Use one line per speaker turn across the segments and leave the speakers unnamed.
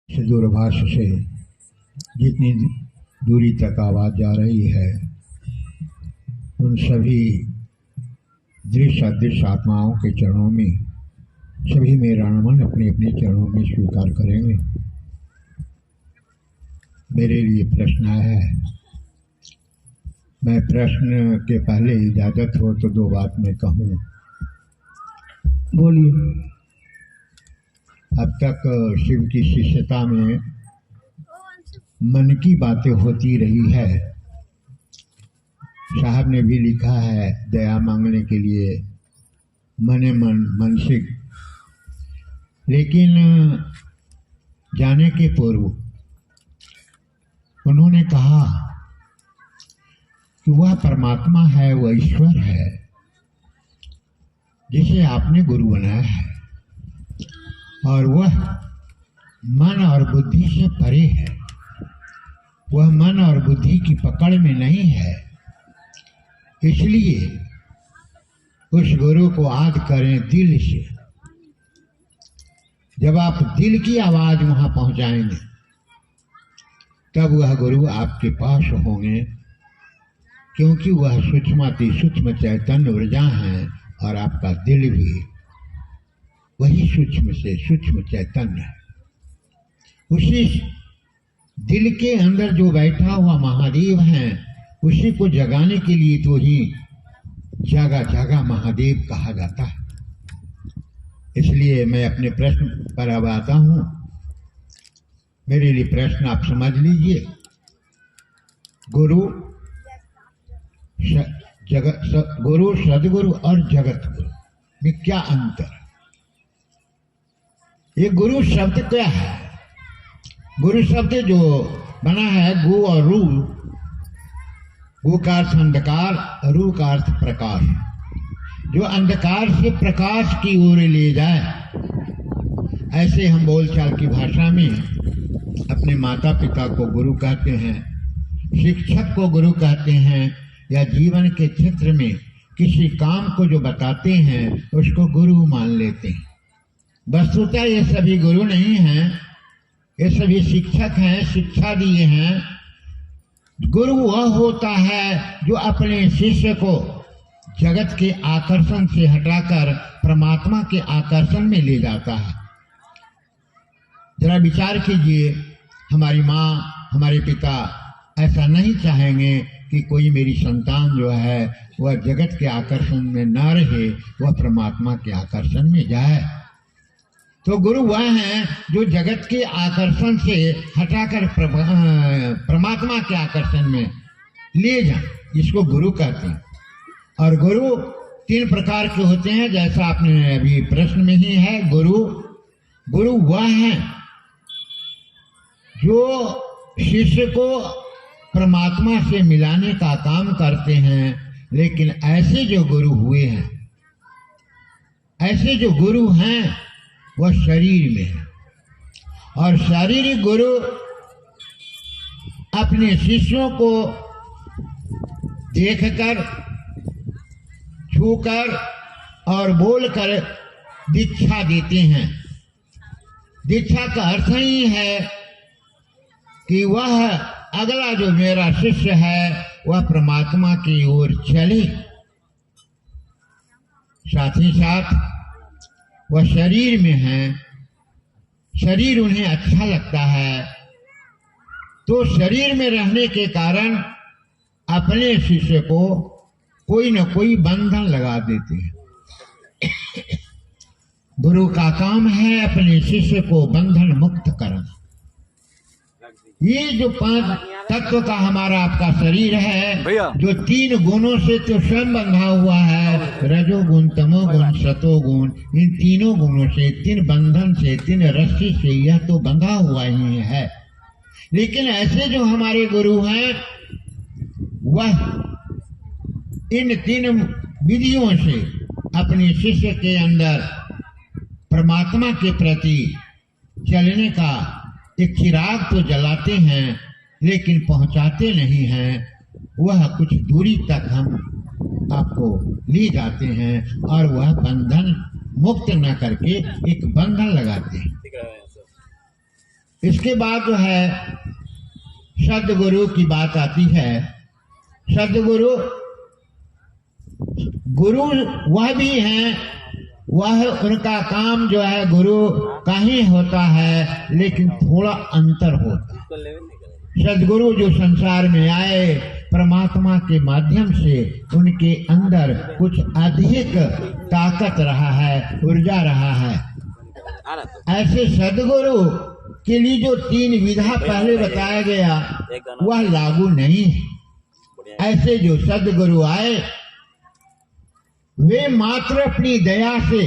से दूरभाष से जितनी दूरी तक आवाज़ जा रही है, उन सभी दृश्य अदृश्य आत्माओं के चरणों में सभी मेरा नमन अपने अपने चरणों में स्वीकार करेंगे। मेरे लिए प्रश्न है। मैं प्रश्न के पहले इजाज़त हो तो दो बात मैं कहूँ।
बोलिए।
अब तक शिव की शिष्यता में मन की बातें होती रही है। साहब ने भी लिखा है दया मांगने के लिए मने मन मनसिक, लेकिन जाने के पूर्व उन्होंने कहा कि वह परमात्मा है, वह ईश्वर है जिसे आपने गुरु बनाया है, और वह मन और बुद्धि से परे है। वह मन और बुद्धि की पकड़ में नहीं है। इसलिए उस गुरु को याद करें दिल से। जब आप दिल की आवाज वहां पहुंचाएंगे तब वह गुरु आपके पास होंगे, क्योंकि वह सूक्ष्माति सूक्ष्म चैतन्य ऊर्जा है और आपका दिल भी वही सूक्ष्म से सूक्ष्म चैतन्य है। उसी दिल के अंदर जो बैठा हुआ महादेव है, उसी को जगाने के लिए तो ही जगह जगह महादेव कहा जाता है। इसलिए मैं अपने प्रश्न पर अब आता हूँ। मेरे लिए प्रश्न आप समझ लीजिए। गुरु गुरु सदगुरु और जगत गुरु में क्या अंतर है? ये गुरु शब्द क्या है? गुरु शब्द जो बना है गु और रू, गु का अर्थ अंधकार, रू का अर्थ प्रकाश, जो अंधकार से प्रकाश की ओर ले जाए। ऐसे हम बोलचाल की भाषा में अपने माता पिता को गुरु कहते हैं, शिक्षक को गुरु कहते हैं, या जीवन के क्षेत्र में किसी काम को जो बताते हैं उसको गुरु मान लेते हैं। वस्तुतः ये सभी गुरु नहीं हैं, ये सभी शिक्षक हैं, शिक्षा दिए हैं। गुरु वह होता है जो अपने शिष्य को जगत के आकर्षण से हटाकर परमात्मा के आकर्षण में ले जाता है। जरा विचार कीजिए, हमारी माँ, हमारे पिता ऐसा नहीं चाहेंगे कि कोई मेरी संतान जो है वह जगत के आकर्षण में न रहे, वह परमात्मा के आकर्षण में जाए। तो गुरु वह है जो जगत के आकर्षण से हटाकर परमात्मा के आकर्षण में ले जाए, इसको गुरु कहते हैं। और गुरु तीन प्रकार के होते हैं, जैसा आपने अभी प्रश्न में ही है। गुरु वह है जो शिष्य को परमात्मा से मिलाने का काम करते हैं। लेकिन ऐसे जो गुरु हुए हैं, ऐसे जो गुरु हैं वह शरीर में है, और शारीरिक गुरु अपने शिष्यों को देखकर, छूकर और बोलकर दीक्षा देते हैं। दीक्षा का अर्थ ही है कि वह अगला जो मेरा शिष्य है वह परमात्मा की ओर चले। साथ ही साथ वह शरीर में है, शरीर उन्हें अच्छा लगता है, तो शरीर में रहने के कारण अपने शिष्य को कोई न कोई बंधन लगा देते हैं। गुरु का काम है अपने शिष्य को बंधन मुक्त करना। ये जो पांच तत्व का हमारा आपका शरीर है, जो तीन गुणों से तो स्वयं बंधा हुआ है, रजोगुण, तमोगुण, सतोगुण, इन तीनों गुणों से, तीन बंधन से, तीन रस्सी से यह तो बंधा हुआ ही है। लेकिन ऐसे जो हमारे गुरु हैं वह इन तीन विधियों से अपने शिष्य के अंदर परमात्मा के प्रति चलने का एक चिराग तो जलाते हैं, लेकिन पहुंचाते नहीं हैं। वह कुछ दूरी तक हम आपको ले जाते हैं और वह बंधन मुक्त न करके एक बंधन लगाते हैं। इसके बाद जो है सद्गुरु की बात आती है। सद्गुरु गुरु वह भी हैं, वह उनका काम जो है गुरु का ही होता है, लेकिन थोड़ा अंतर होता है। सद्गुरु जो संसार में आए परमात्मा के माध्यम से, उनके अंदर कुछ अधिक ताकत रहा है, ऊर्जा रहा है। ऐसे सद्गुरु के लिए जो 3 विधा पहले बताया गया वह लागू नहीं है। ऐसे जो सद्गुरु आए वे मात्र अपनी दया से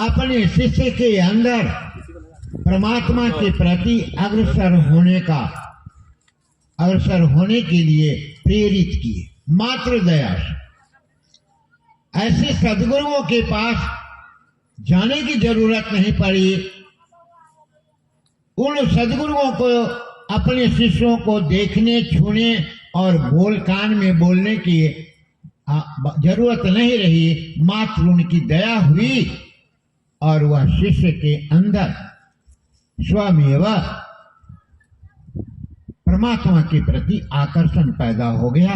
अपने शिष्य के अंदर परमात्मा के प्रति अग्रसर होने के लिए प्रेरित किए, मात्र दया से। ऐसे सद्गुरुओं के पास जाने की जरूरत नहीं पड़ी। उन सद्गुरुओं को अपने शिष्यों को देखने, छूने और बोल कान में बोलने की जरूरत नहीं रही, मात्र उनकी दया हुई और वह शिष्य के अंदर स्वमेव परमात्मा के प्रति आकर्षण पैदा हो गया।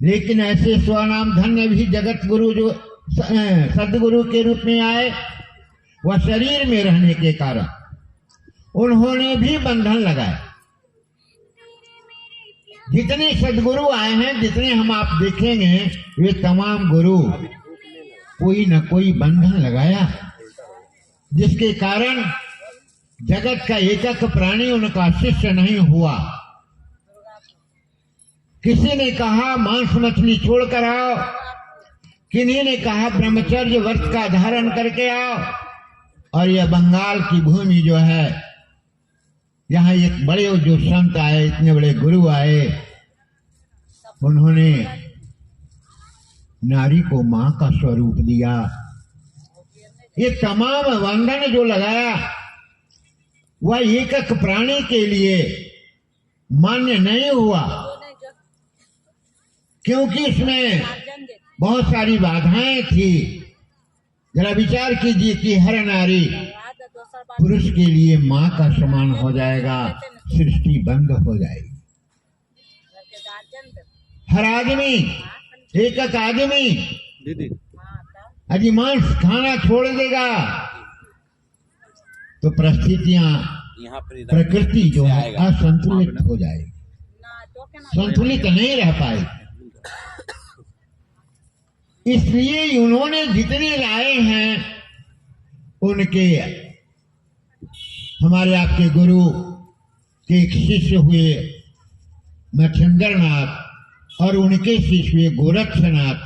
लेकिन ऐसे स्वनाम धन्य भी जगत गुरु जो सद्गुरु के रूप में आए, वह शरीर में रहने के कारण उन्होंने भी बंधन लगाए। जितने सद्गुरु आए हैं, जितने हम आप देखेंगे, वे तमाम गुरु कोई न कोई बंधन लगाया, जिसके कारण जगत का एकक प्राणी उनका शिष्य नहीं हुआ। किसी ने कहा मांस मछली छोड़कर आओ, किन्हीं ने कहा ब्रह्मचर्य व्रत का धारण करके आओ। और यह बंगाल की भूमि जो है, यहाँ एक बड़े जो संत आए, इतने बड़े गुरु आए, उन्होंने नारी को मां का स्वरूप दिया। ये तमाम बंधन जो लगाया वह एकक प्राणी के लिए मान्य नहीं हुआ, क्योंकि इसमें बहुत सारी बाधाएं थी। जरा विचार कीजिए कि हर नारी पुरुष के लिए मां का समान हो जाएगा, सृष्टि बंद हो जाएगी। हर आदमी, एकक आदमी यदि मांस खाना छोड़ देगा तो परिस्थितियां, प्रकृति जो है असंतुलित हो जाएगी, संतुलित नहीं रह पाएगी। इसलिए उन्होंने जितने लाए हैं, उनके हमारे आपके गुरु के एक शिष्य हुए मच्छिंद्रनाथ और उनके शिष्य हुए गोरक्षनाथ।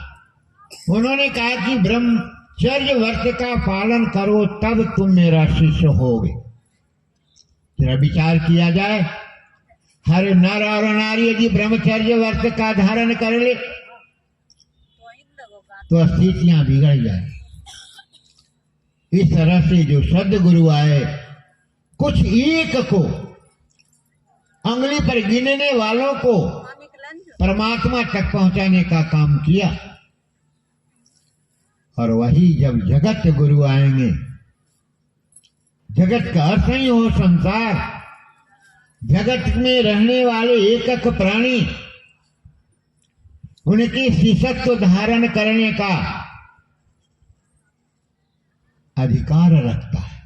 उन्होंने कहा कि ब्रह्मचर्य व्रत का पालन करो, तब तुम मेरा शिष्य होगे। जरा विचार किया जाए, हर नर और नारी यदि ब्रह्मचर्य व्रत का धारण कर ले तो स्थितियां बिगड़ जाए। इस तरह से जो सद्गुरु आए, कुछ एक को, अंगुली पर गिनने वालों को परमात्मा तक पहुंचाने का काम किया। और वही जब जगत गुरु आएंगे, जगत का अर्थ ही हो संसार, जगत में रहने वाले एकक प्राणी, उनके शिष्यत्व धारण करने का अधिकार रखता है।